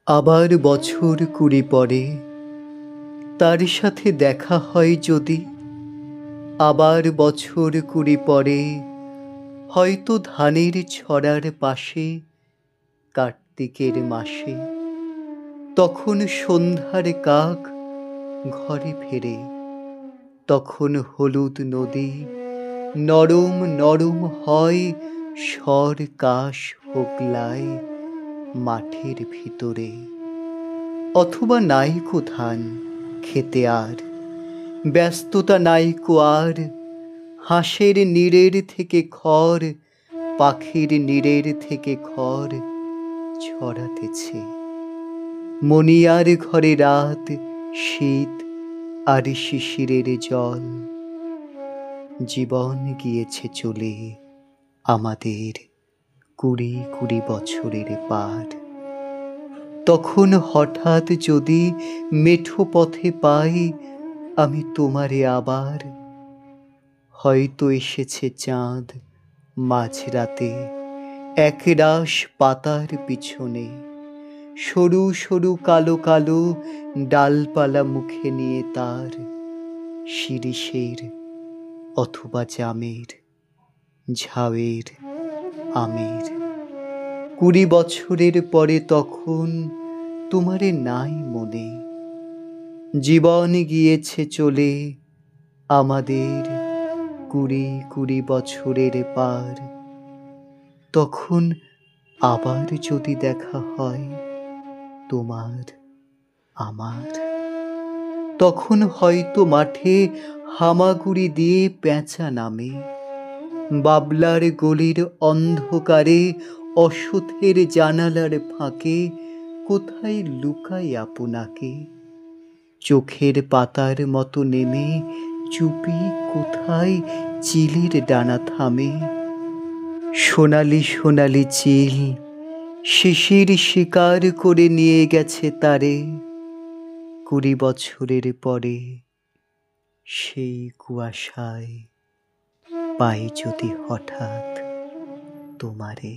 আবার বছর কুড়ি পরে তার সাথে দেখা হয় যদি, আবার বছর কুড়ি পরে হয়তো ধানের ছড়ার পাশে কার্তিকের মাসে, তখন সন্ধ্যার কাক ঘরে ফেরে, তখন হলুদ নদী নরম নরম হয় স্বর কাশ হোকলায় মাঠের ভিতরে। অথবা নাইকো ধান খেতে আর ব্যস্ততা নাইকো আর, হাঁসের নীড়ের থেকে খড় পাখির নীড়ের থেকে খড় ছড়াতেছে। মণিয়ার ঘরে রাত শীত আর শিশিরের জল। জীবন গিয়েছে চলে আমাদের কুড়ি কুড়ি বছরের পার। তখন হঠাৎ যদি মেঠো পথে পাই আমি তোমারে আবার, হয়তো এসেছে চাঁদ মাঝরাতে একরাশ পাতার পিছনে, সরু সরু কালো কালো ডালপালা মুখে নিয়ে তার, শিরিষের অথবা জামের ঝাউয়ের আমের। কুড়ি বছরের পরে তখন তোমারে নাই মনে, জীবন গিয়েছে চলে আমাদের কুড়ি কুড়ি বছরের পার। তখন আবার যদি দেখা হয় তোমার আমার, তখন হয়তো মাঠে হামাগুড়ি দিয়ে পেঁচা নামে, বাবলার গলির অন্ধকারে অসথের জানালার ফাঁকে কোথায় লুকাই আপনাকে, চোখের পাতার মতো নেমে চুপি কোথায় চিলের ডানা থামে। সোনালি সোনালি চিল শিশির শিকার করে নিয়ে গেছে তারে, কুড়ি বছরের পরে সেই কুয়াশায় পাই যদি হঠাৎ তোমারে।